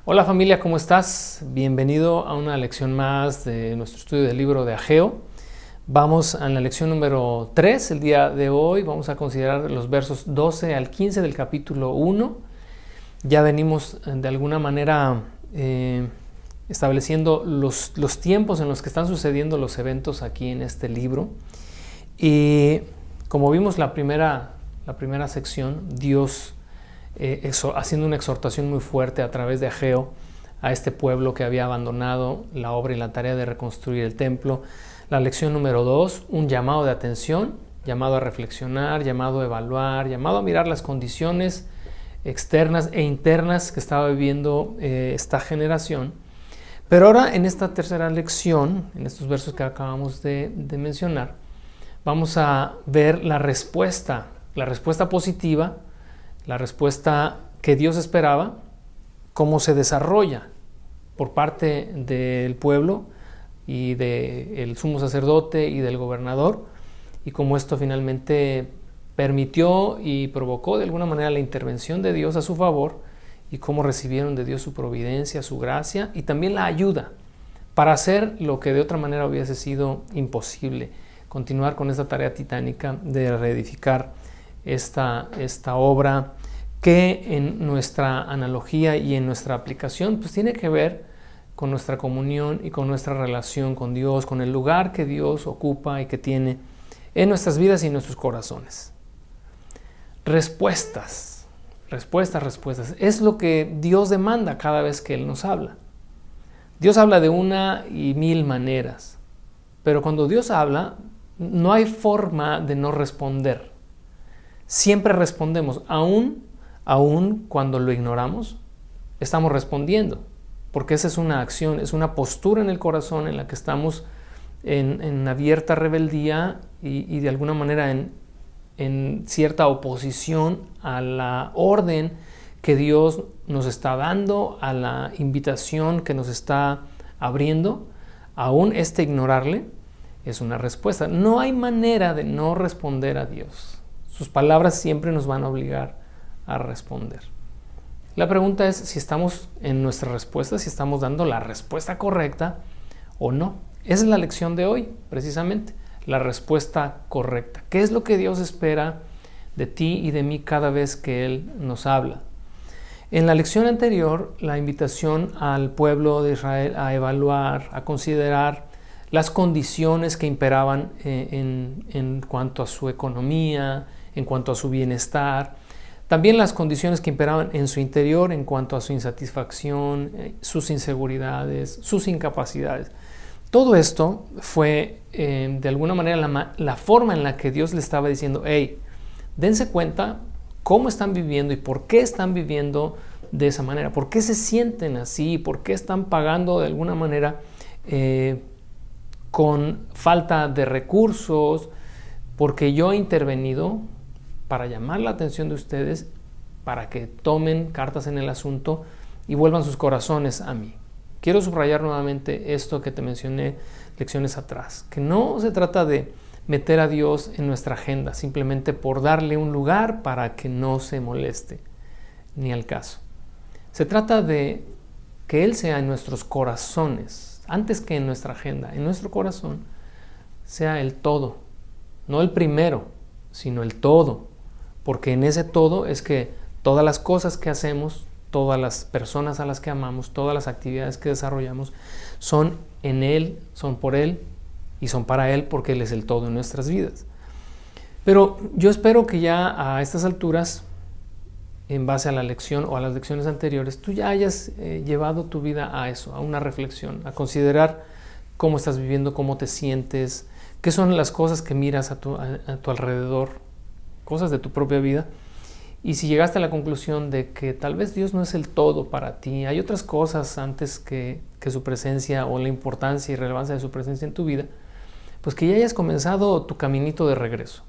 Hola familia, ¿cómo estás? Bienvenido a una lección más de nuestro estudio del libro de Ageo. Vamos a la lección número 3. El día de hoy vamos a considerar los versos 12 al 15 del capítulo 1. Ya venimos de alguna manera estableciendo los tiempos en los que están sucediendo los eventos aquí en este libro. Y como vimos la primera sección, Dios haciendo una exhortación muy fuerte a través de Ageo a este pueblo que había abandonado la obra y la tarea de reconstruir el templo. La lección número 2, un llamado de atención, llamado a reflexionar, llamado a evaluar, llamado a mirar las condiciones externas e internas que estaba viviendo esta generación. Pero ahora en esta tercera lección, en estos versos que acabamos de mencionar, vamos a ver la respuesta positiva, la respuesta que Dios esperaba, cómo se desarrolla por parte del pueblo y del sumo sacerdote y del gobernador, y cómo esto finalmente permitió y provocó de alguna manera la intervención de Dios a su favor, y cómo recibieron de Dios su providencia, su gracia y también la ayuda para hacer lo que de otra manera hubiese sido imposible, continuar con esta tarea titánica de reedificar esta obra que en nuestra analogía y en nuestra aplicación pues tiene que ver con nuestra comunión y con nuestra relación con Dios, con el lugar que Dios ocupa y que tiene en nuestras vidas y en nuestros corazones. Respuestas. Es lo que Dios demanda cada vez que Él nos habla. Dios habla de una y mil maneras, pero cuando Dios habla no hay forma de no responder. Siempre respondemos, aún cuando lo ignoramos, estamos respondiendo, porque esa es una acción, es una postura en el corazón en la que estamos en abierta rebeldía y de alguna manera en cierta oposición a la orden que Dios nos está dando, a la invitación que nos está abriendo. Aún ignorarle es una respuesta. No hay manera de no responder a Dios. Sus palabras siempre nos van a obligar a responder. La pregunta es si estamos en nuestra respuesta, si estamos dando la respuesta correcta o no. Esa es la lección de hoy, precisamente, la respuesta correcta. ¿Qué es lo que Dios espera de ti y de mí cada vez que Él nos habla? En la lección anterior, la invitación al pueblo de Israel a evaluar, a considerar las condiciones que imperaban en cuanto a su economía, en cuanto a su bienestar, también las condiciones que imperaban en su interior en cuanto a su insatisfacción, sus inseguridades, sus incapacidades. Todo esto fue de alguna manera la forma en la que Dios le estaba diciendo, hey, dense cuenta cómo están viviendo y por qué están viviendo de esa manera, por qué se sienten así, por qué están pagando de alguna manera con falta de recursos, porque yo he intervenido para llamar la atención de ustedes, para que tomen cartas en el asunto y vuelvan sus corazones a mí. Quiero subrayar nuevamente esto que te mencioné lecciones atrás, que no se trata de meter a Dios en nuestra agenda simplemente por darle un lugar para que no se moleste, ni al caso. Se trata de que Él sea en nuestros corazones, antes que en nuestra agenda, en nuestro corazón, sea el todo, no el primero, sino el todo. Porque en ese todo es que todas las cosas que hacemos, todas las personas a las que amamos, todas las actividades que desarrollamos, son en Él, son por Él y son para Él, porque Él es el todo en nuestras vidas. Pero yo espero que ya a estas alturas, en base a la lección o a las lecciones anteriores, tú ya hayas llevado tu vida a eso, a una reflexión, a considerar cómo estás viviendo, cómo te sientes, qué son las cosas que miras a tu alrededor, cosas de tu propia vida, y si llegaste a la conclusión de que tal vez Dios no es el todo para ti, hay otras cosas antes que su presencia o la importancia y relevancia de su presencia en tu vida, pues que ya hayas comenzado tu caminito de regreso.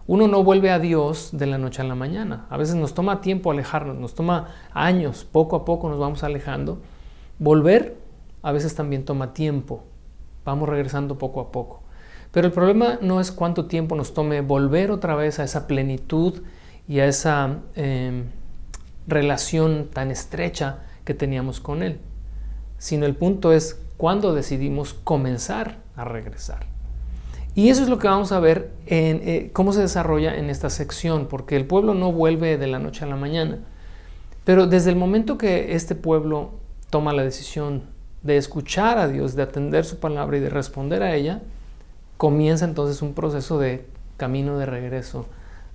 Uno no vuelve a Dios de la noche a la mañana. A veces nos toma tiempo alejarnos, nos toma años, poco a poco nos vamos alejando. Volver a veces también toma tiempo, vamos regresando poco a poco. Pero el problema no es cuánto tiempo nos tome volver otra vez a esa plenitud y a esa relación tan estrecha que teníamos con Él, sino el punto es cuándo decidimos comenzar a regresar. Y eso es lo que vamos a ver en cómo se desarrolla en esta sección, porque el pueblo no vuelve de la noche a la mañana. Pero desde el momento que este pueblo toma la decisión de escuchar a Dios, de atender su palabra y de responder a ella, comienza entonces un proceso de camino de regreso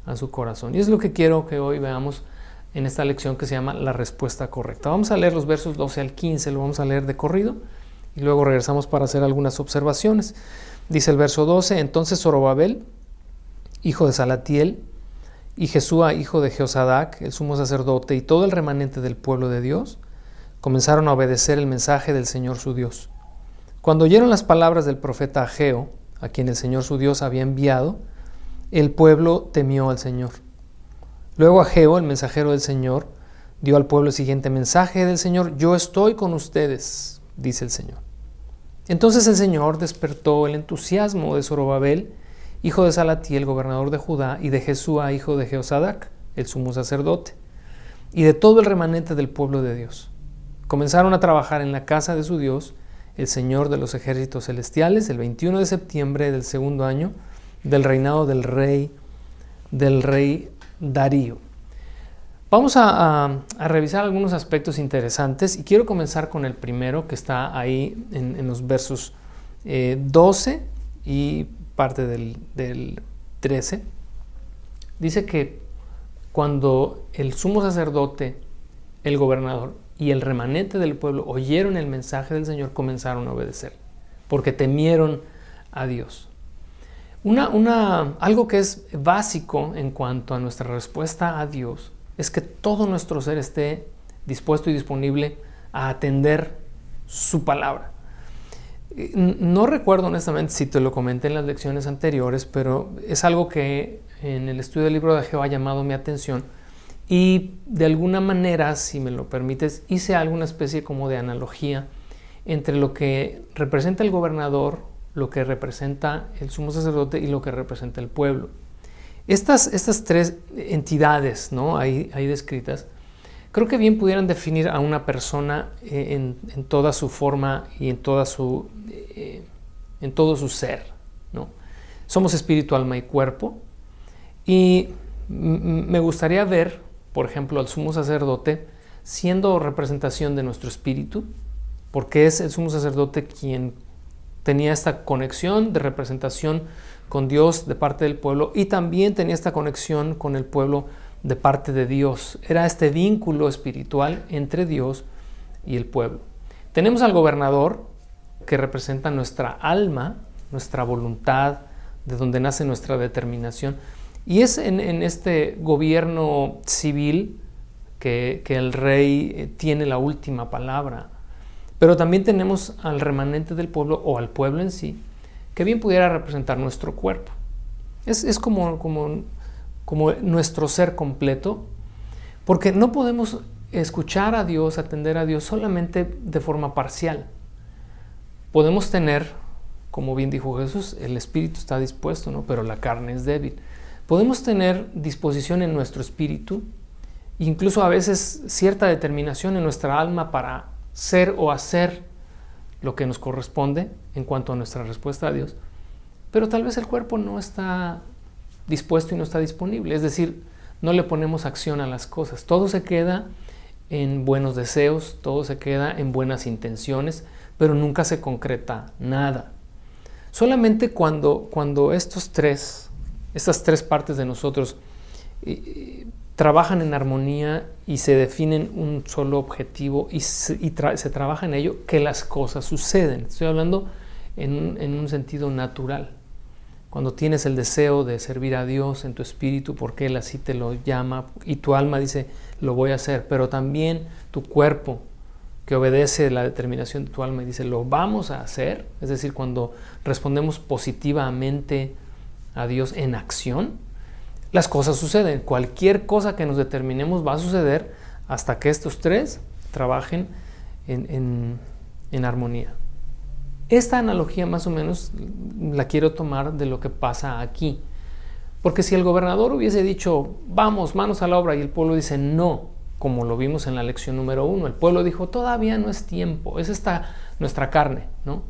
a su corazón. Y es lo que quiero que hoy veamos en esta lección que se llama la respuesta correcta. Vamos a leer los versos 12 al 15, lo vamos a leer de corrido y luego regresamos para hacer algunas observaciones. Dice el verso 12, entonces Zorobabel, hijo de Salatiel, y Jesúa, hijo de Jehozadak, el sumo sacerdote, y todo el remanente del pueblo de Dios, comenzaron a obedecer el mensaje del Señor su Dios. Cuando oyeron las palabras del profeta Ageo, a quien el Señor su Dios había enviado, el pueblo temió al Señor. Luego Ageo, el mensajero del Señor, dio al pueblo el siguiente mensaje del Señor: yo estoy con ustedes, dice el Señor. Entonces el Señor despertó el entusiasmo de Zorobabel, hijo de Salatiel, gobernador de Judá, y de Jesúa, hijo de Jehozadak, el sumo sacerdote, y de todo el remanente del pueblo de Dios. Comenzaron a trabajar en la casa de su Dios, el Señor de los ejércitos celestiales, el 21 de septiembre del segundo año del reinado del rey Darío. Vamos a revisar algunos aspectos interesantes y quiero comenzar con el primero que está ahí en los versos 12 y parte del 13. Dice que cuando el sumo sacerdote, el gobernador y el remanente del pueblo oyeron el mensaje del Señor, comenzaron a obedecer, porque temieron a Dios. Algo que es básico en cuanto a nuestra respuesta a Dios es que todo nuestro ser esté dispuesto y disponible a atender su palabra. No recuerdo honestamente si te lo comenté en las lecciones anteriores, pero es algo que en el estudio del libro de Ageo ha llamado mi atención y de alguna manera, si me lo permites, hice alguna especie como de analogía entre lo que representa el gobernador, lo que representa el sumo sacerdote y lo que representa el pueblo. Estas tres entidades, ¿no?, ahí descritas, creo que bien pudieran definir a una persona en toda su forma y en todo su ser, ¿no? Somos espíritu, alma y cuerpo. Y me gustaría ver, por ejemplo, al sumo sacerdote siendo representación de nuestro espíritu, porque es el sumo sacerdote quien tenía esta conexión de representación con Dios de parte del pueblo y también tenía esta conexión con el pueblo de parte de Dios. Era este vínculo espiritual entre Dios y el pueblo. Tenemos al gobernador, que representa nuestra alma, nuestra voluntad, de donde nace nuestra determinación. Y es en este gobierno civil que el rey tiene la última palabra. Pero también tenemos al remanente del pueblo o al pueblo en sí, que bien pudiera representar nuestro cuerpo. Es como nuestro ser completo, porque no podemos escuchar a Dios, atender a Dios solamente de forma parcial. Podemos tener, como bien dijo Jesús, el espíritu está dispuesto, ¿no?, pero la carne es débil. Podemos tener disposición en nuestro espíritu, incluso a veces cierta determinación en nuestra alma para ser o hacer lo que nos corresponde en cuanto a nuestra respuesta a Dios, pero tal vez el cuerpo no está dispuesto y no está disponible, es decir, no le ponemos acción a las cosas. Todo se queda en buenos deseos, todo se queda en buenas intenciones, pero nunca se concreta nada. Solamente cuando estas tres partes de nosotros trabajan en armonía y se definen un solo objetivo y se trabaja en ello, que las cosas suceden. Estoy hablando en un sentido natural. Cuando tienes el deseo de servir a Dios en tu espíritu, porque Él así te lo llama, y tu alma dice, lo voy a hacer, pero también tu cuerpo, que obedece la determinación de tu alma y dice, lo vamos a hacer, es decir, cuando respondemos positivamente a Dios en acción, las cosas suceden. Cualquier cosa que nos determinemos va a suceder hasta que estos tres trabajen en armonía. Esta analogía más o menos la quiero tomar de lo que pasa aquí. Porque si el gobernador hubiese dicho, vamos, manos a la obra, y el pueblo dice, no, como lo vimos en la lección número 1. El pueblo dijo, todavía no es tiempo, es esta nuestra carne, ¿no?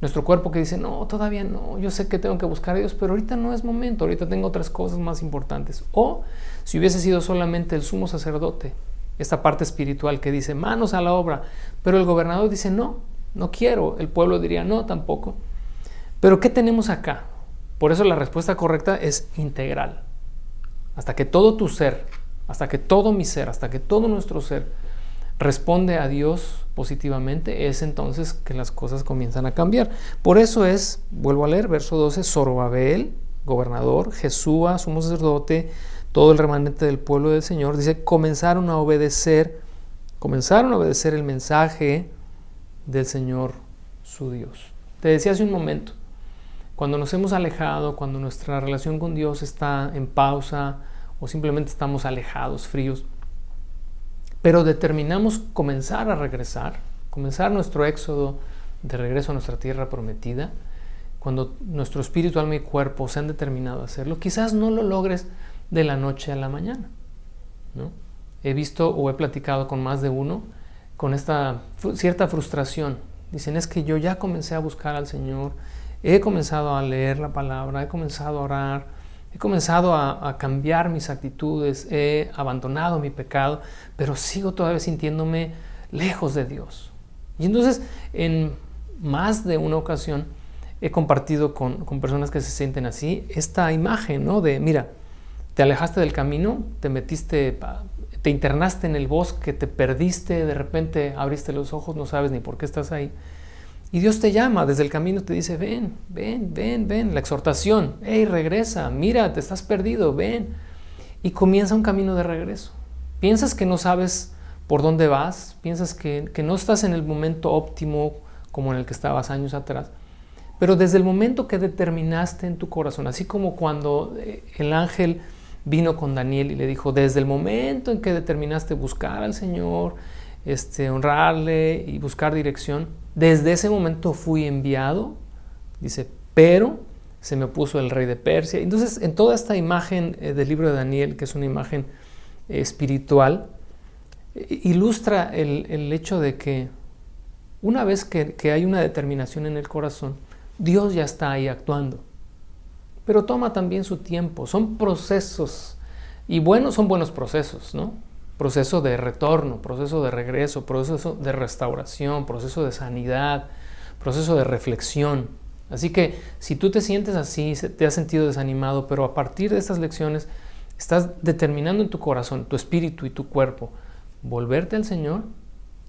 Nuestro cuerpo que dice, no, todavía no, yo sé que tengo que buscar a Dios, pero ahorita no es momento, ahorita tengo otras cosas más importantes. O si hubiese sido solamente el sumo sacerdote, esta parte espiritual que dice, manos a la obra, pero el gobernador dice, no, no quiero, el pueblo diría, no, tampoco. Pero ¿qué tenemos acá? Por eso la respuesta correcta es integral. Hasta que todo tu ser, hasta que todo mi ser, hasta que todo nuestro ser responde a Dios positivamente, es entonces que las cosas comienzan a cambiar. Por eso es, vuelvo a leer, verso 12, Zorobabel, gobernador, Jesúa, sumo sacerdote, todo el remanente del pueblo del Señor, dice, comenzaron a obedecer el mensaje del Señor su Dios. Te decía hace un momento, cuando nos hemos alejado, cuando nuestra relación con Dios está en pausa o simplemente estamos alejados, fríos, pero determinamos comenzar a regresar, comenzar nuestro éxodo de regreso a nuestra tierra prometida, cuando nuestro espíritu, alma y cuerpo se han determinado a hacerlo, quizás no lo logres de la noche a la mañana, ¿no? He visto o he platicado con más de uno con esta cierta frustración. Dicen, es que yo ya comencé a buscar al Señor, he comenzado a leer la palabra, he comenzado a orar, he comenzado a cambiar mis actitudes, he abandonado mi pecado, pero sigo todavía sintiéndome lejos de Dios. Y entonces, en más de una ocasión, he compartido con personas que se sienten así, esta imagen, ¿no? De, mira, te alejaste del camino, te internaste en el bosque, te perdiste, de repente abriste los ojos, no sabes ni por qué estás ahí. Y Dios te llama desde el camino, te dice, ven, la exhortación, hey, regresa, mira, te estás perdido, ven. Y comienza un camino de regreso. Piensas que no sabes por dónde vas, piensas que no estás en el momento óptimo como en el que estabas años atrás, pero desde el momento que determinaste en tu corazón, así como cuando el ángel vino con Daniel y le dijo, desde el momento en que determinaste buscar al Señor, honrarle y buscar dirección, desde ese momento fui enviado, dice, pero se me opuso el rey de Persia. Entonces, en toda esta imagen del libro de Daniel, que es una imagen espiritual, ilustra el hecho de que una vez que hay una determinación en el corazón, Dios ya está ahí actuando. Pero toma también su tiempo, son procesos, y son buenos procesos, ¿no? Proceso de retorno, proceso de regreso, proceso de restauración, proceso de sanidad, proceso de reflexión. Así que si tú te sientes así, te has sentido desanimado, pero a partir de estas lecciones estás determinando en tu corazón, tu espíritu y tu cuerpo, volverte al Señor,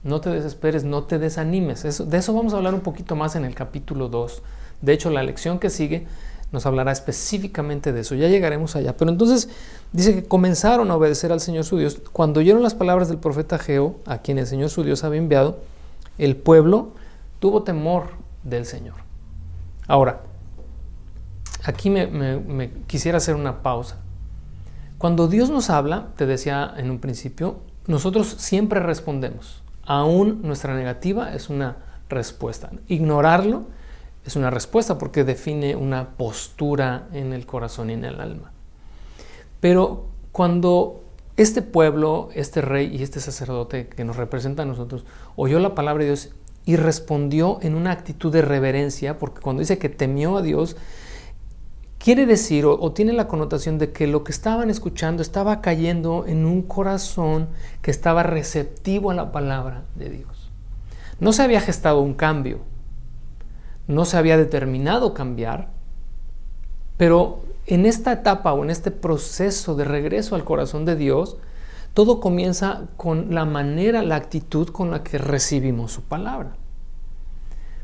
no te desesperes, no te desanimes. De eso vamos a hablar un poquito más en el capítulo 2. De hecho, la lección que sigue nos hablará específicamente de eso. Ya llegaremos allá. Pero entonces dice que comenzaron a obedecer al Señor su Dios. Cuando oyeron las palabras del profeta Ageo, a quien el Señor su Dios había enviado, el pueblo tuvo temor del Señor. Ahora, aquí me quisiera hacer una pausa. Cuando Dios nos habla, te decía en un principio, nosotros siempre respondemos. Aún nuestra negativa es una respuesta. Ignorarlo es una respuesta porque define una postura en el corazón y en el alma. Pero cuando este pueblo, este rey y este sacerdote que nos representa a nosotros, oyó la palabra de Dios y respondió en una actitud de reverencia, porque cuando dice que temió a Dios, quiere decir o tiene la connotación de que lo que estaban escuchando estaba cayendo en un corazón que estaba receptivo a la palabra de Dios. No se había gestado un cambio, no se había determinado cambiar, pero en esta etapa o en este proceso de regreso al corazón de Dios, todo comienza con la manera, la actitud con la que recibimos su palabra.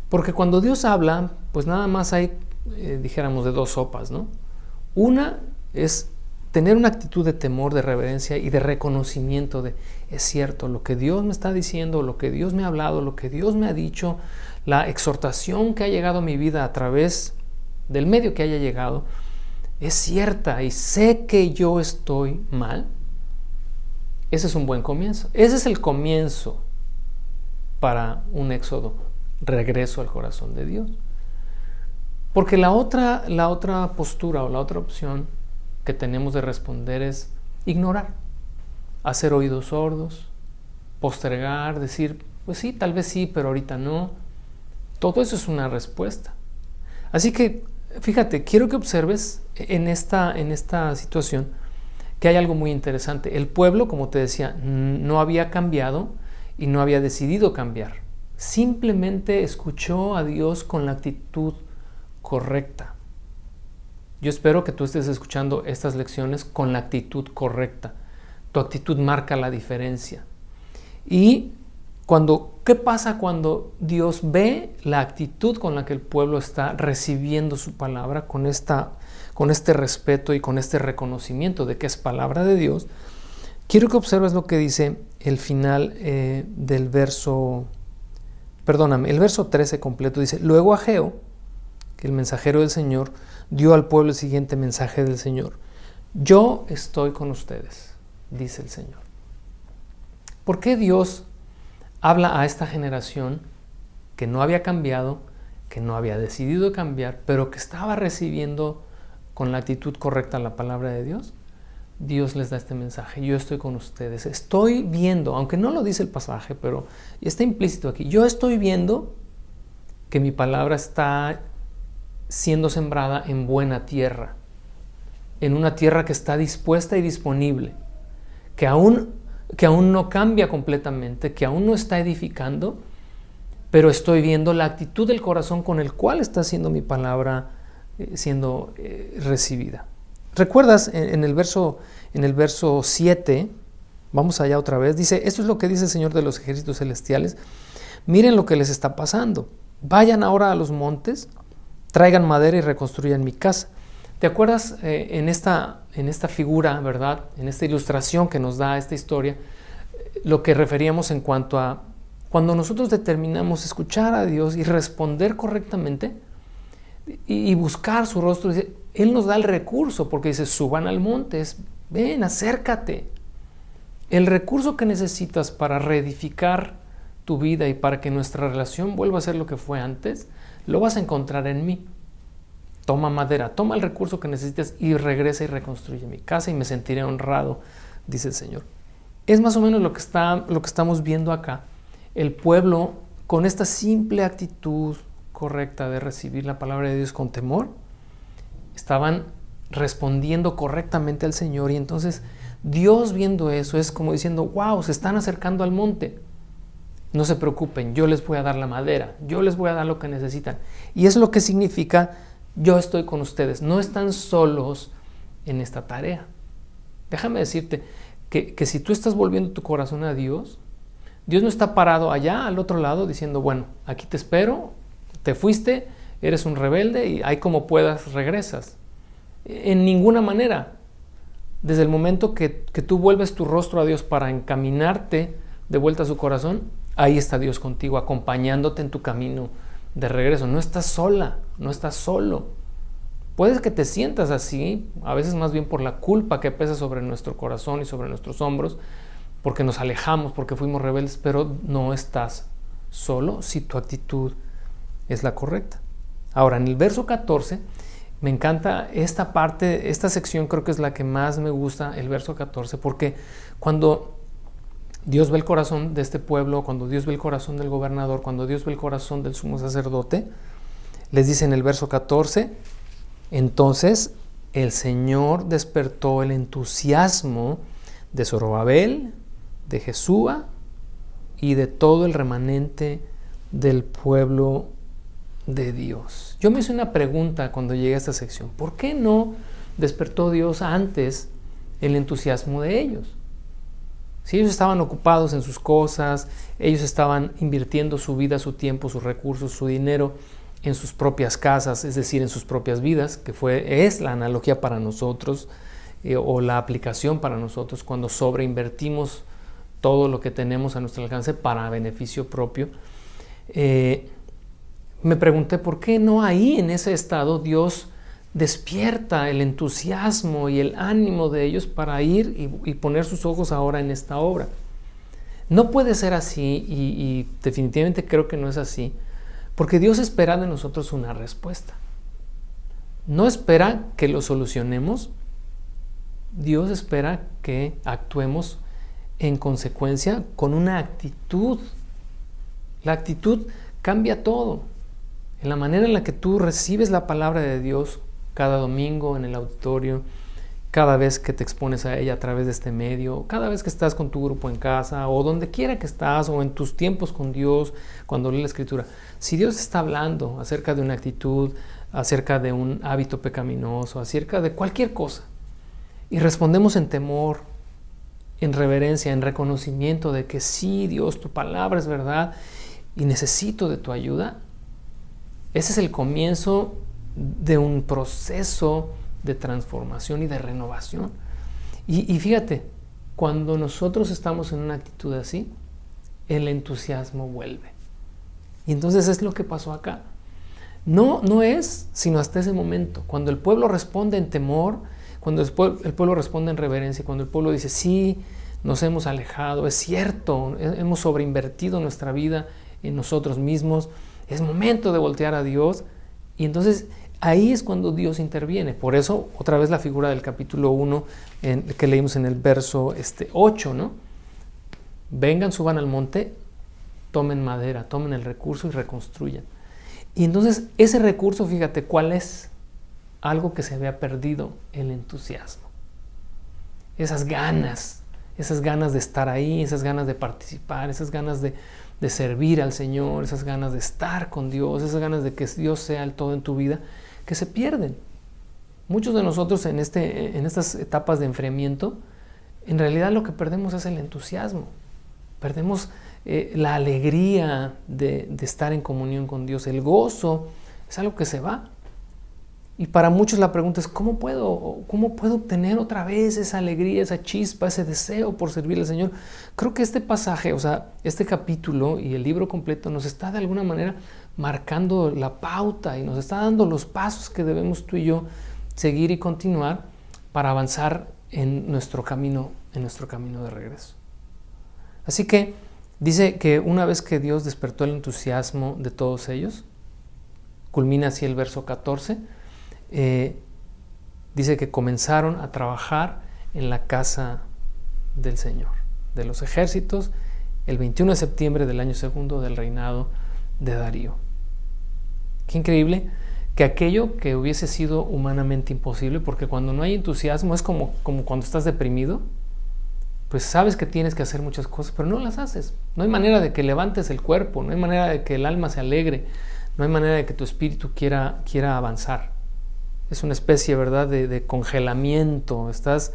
Porque cuando Dios habla, pues nada más hay, dijéramos, de dos sopas, ¿no? Una es tener una actitud de temor, de reverencia y de reconocimiento de, es cierto, lo que Dios me está diciendo, lo que Dios me ha hablado, lo que Dios me ha dicho, la exhortación que ha llegado a mi vida a través del medio que haya llegado, es cierta y sé que yo estoy mal. Ese es un buen comienzo. Ese es el comienzo para un éxodo, regreso al corazón de Dios. Porque la otra postura o la otra opción que tenemos de responder es ignorar. hacer oídos sordos, postergar, decir, pues sí, tal vez sí, pero ahorita no. Todo eso es una respuesta. Así que, fíjate, quiero que observes en esta situación que hay algo muy interesante. El pueblo, como te decía, no había cambiado y no había decidido cambiar. Simplemente escuchó a Dios con la actitud correcta. Yo espero que tú estés escuchando estas lecciones con la actitud correcta. Tu actitud marca la diferencia. Y ¿qué pasa cuando Dios ve la actitud con la que el pueblo está recibiendo su palabra, con este respeto y con este reconocimiento de que es palabra de Dios? Quiero que observes lo que dice el final del verso, el verso 13 completo. Dice, luego Ageo, que el mensajero del Señor, dio al pueblo el siguiente mensaje del Señor. Yo estoy con ustedes, dice el Señor. ¿Por qué Dios habla a esta generación que no había cambiado, que no había decidido cambiar, pero que estaba recibiendo con la actitud correcta la palabra de Dios? Dios les da este mensaje: yo estoy con ustedes, estoy viendo, aunque no lo dice el pasaje, pero está implícito aquí, yo estoy viendo que mi palabra está siendo sembrada en buena tierra, en una tierra que está dispuesta y disponible, que aún no cambia completamente, que aún no está edificando, pero estoy viendo la actitud del corazón con el cual está siendo mi palabra siendo recibida. ¿Recuerdas en el verso 7? Vamos allá otra vez. Dice, esto es lo que dice el Señor de los ejércitos celestiales. Miren lo que les está pasando. Vayan ahora a los montes, traigan madera y reconstruyan mi casa. ¿Te acuerdas en esta figura, verdad? En esta ilustración que nos da esta historia, lo que referíamos en cuanto a cuando nosotros determinamos escuchar a Dios y responder correctamente y buscar su rostro, dice, Él nos da el recurso, porque dice, suban al monte, ven, acércate. El recurso que necesitas para reedificar tu vida y para que nuestra relación vuelva a ser lo que fue antes, lo vas a encontrar en mí. Toma madera, toma el recurso que necesitas y regresa y reconstruye mi casa y me sentiré honrado, dice el Señor. Es más o menos lo que estamos viendo acá. El pueblo, con esta simple actitud correcta de recibir la palabra de Dios con temor, estaban respondiendo correctamente al Señor, y entonces Dios, viendo eso, es como diciendo, wow, se están acercando al monte. No se preocupen, yo les voy a dar la madera, yo les voy a dar lo que necesitan. Y es lo que significa, yo estoy con ustedes, no están solos en esta tarea. Déjame decirte que si tú estás volviendo tu corazón a Dios, Dios no está parado allá al otro lado diciendo, bueno, aquí te espero, te fuiste, eres un rebelde y ahí como puedas regresas. En ninguna manera. Desde el momento que tú vuelves tu rostro a Dios para encaminarte de vuelta a su corazón, ahí está Dios contigo, acompañándote en tu camino de regreso. No estás sola, no estás solo. Puedes que te sientas así, a veces más bien por la culpa que pesa sobre nuestro corazón y sobre nuestros hombros, porque nos alejamos, porque fuimos rebeldes, pero no estás solo si tu actitud es la correcta. Ahora, en el verso 14, me encanta esta parte, esta sección creo que es la que más me gusta, el verso 14, porque cuando Dios ve el corazón de este pueblo, cuando Dios ve el corazón del gobernador, cuando Dios ve el corazón del sumo sacerdote, les dice en el verso 14, entonces el Señor despertó el entusiasmo de Zorobabel, de Jesúa y de todo el remanente del pueblo de Dios. Yo me hice una pregunta cuando llegué a esta sección. ¿Por qué no despertó Dios antes el entusiasmo de ellos? Si ellos estaban ocupados en sus cosas, ellos estaban invirtiendo su vida, su tiempo, sus recursos, su dinero en sus propias casas, es decir, en sus propias vidas, que es la analogía para nosotros o la aplicación para nosotros cuando sobreinvertimos todo lo que tenemos a nuestro alcance para beneficio propio. Me pregunté por qué no ahí en ese estado Dios despierta el entusiasmo y el ánimo de ellos para ir y poner sus ojos ahora en esta obra. No puede ser así y definitivamente creo que no es así, porque Dios espera de nosotros una respuesta. No espera que lo solucionemos, Dios espera que actuemos en consecuencia con una actitud. La actitud cambia todo. En la manera en la que tú recibes la palabra de Dios cada domingo en el auditorio, cada vez que te expones a ella a través de este medio, cada vez que estás con tu grupo en casa o donde quiera que estás o en tus tiempos con Dios cuando lees la Escritura. Si Dios está hablando acerca de una actitud, acerca de un hábito pecaminoso, acerca de cualquier cosa y respondemos en temor, en reverencia, en reconocimiento de que sí, Dios, tu palabra es verdad y necesito de tu ayuda, ese es el comienzo de un proceso de transformación y de renovación. Y fíjate, cuando nosotros estamos en una actitud así, el entusiasmo vuelve. Y entonces es lo que pasó acá. No es sino hasta ese momento, cuando el pueblo responde en temor, cuando el pueblo responde en reverencia, cuando el pueblo dice, sí, nos hemos alejado, es cierto, hemos sobreinvertido nuestra vida en nosotros mismos, es momento de voltear a Dios. Y entonces ahí es cuando Dios interviene. Por eso, otra vez la figura del capítulo 1 que leímos en el verso 8, ¿no? Vengan, suban al monte, tomen madera, tomen el recurso y reconstruyan. Y entonces ese recurso, fíjate, ¿cuál es? Algo que se había perdido, el entusiasmo. Esas ganas de estar ahí, esas ganas de participar, esas ganas de servir al Señor, esas ganas de estar con Dios, esas ganas de que Dios sea el todo en tu vida, que se pierden. Muchos de nosotros en estas etapas de enfriamiento, en realidad lo que perdemos es el entusiasmo. Perdemos la alegría de estar en comunión con Dios. El gozo es algo que se va. Y para muchos la pregunta es, ¿cómo puedo obtener otra vez esa alegría, esa chispa, ese deseo por servir al Señor? Creo que este pasaje, o sea, este capítulo y el libro completo nos está de alguna manera marcando la pauta y nos está dando los pasos que debemos tú y yo seguir y continuar para avanzar en nuestro camino de regreso. Así que dice que una vez que Dios despertó el entusiasmo de todos ellos, culmina así el verso 14, dice que comenzaron a trabajar en la casa del Señor, de los ejércitos, el 21 de septiembre del año segundo del reinado de Darío. Qué increíble que aquello que hubiese sido humanamente imposible, porque cuando no hay entusiasmo es como cuando estás deprimido, pues sabes que tienes que hacer muchas cosas, pero no las haces. No hay manera de que levantes el cuerpo, no hay manera de que el alma se alegre, no hay manera de que tu espíritu quiera avanzar. Es una especie, ¿verdad?, de congelamiento, estás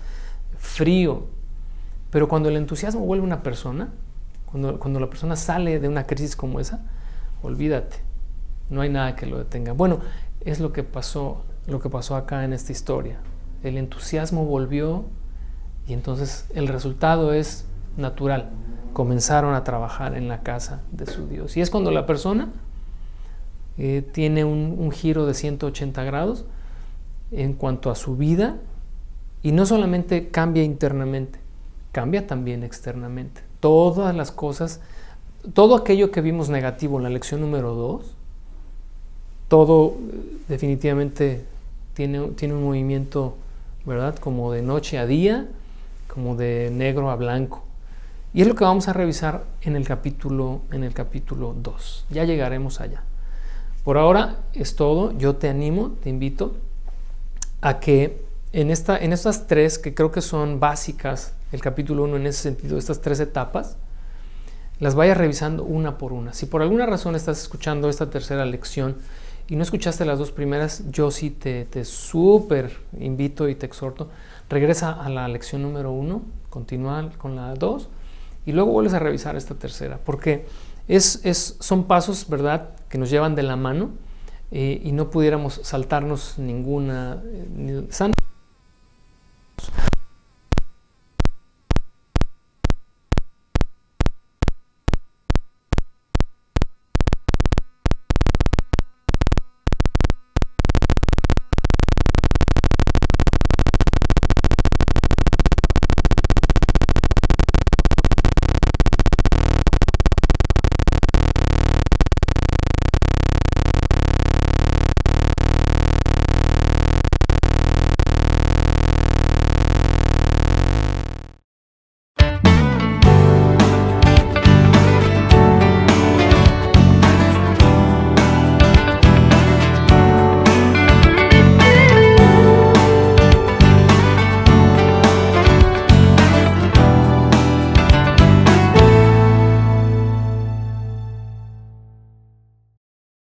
frío. Pero cuando el entusiasmo vuelve a una persona, cuando la persona sale de una crisis como esa, olvídate, no hay nada que lo detenga. Bueno, es lo que pasó acá en esta historia. El entusiasmo volvió y entonces el resultado es natural. Comenzaron a trabajar en la casa de su Dios. Y es cuando la persona tiene un giro de 180 grados en cuanto a su vida, y no solamente cambia internamente, cambia también externamente. Todas las cosas, todo aquello que vimos negativo en la lección número 2, todo definitivamente tiene un movimiento, ¿verdad?, como de noche a día, como de negro a blanco. Y es lo que vamos a revisar en el capítulo 2. Ya llegaremos allá. Por ahora es todo. Yo te animo, te invito a que en estas tres, que creo que son básicas, el capítulo 1 en ese sentido, estas tres etapas, las vayas revisando una por una. Si por alguna razón estás escuchando esta tercera lección y no escuchaste las dos primeras, yo sí te súper invito y te exhorto, regresa a la lección número 1, continúa con la 2 y luego vuelves a revisar esta tercera, porque son pasos, ¿verdad?, que nos llevan de la mano, y no pudiéramos saltarnos ninguna.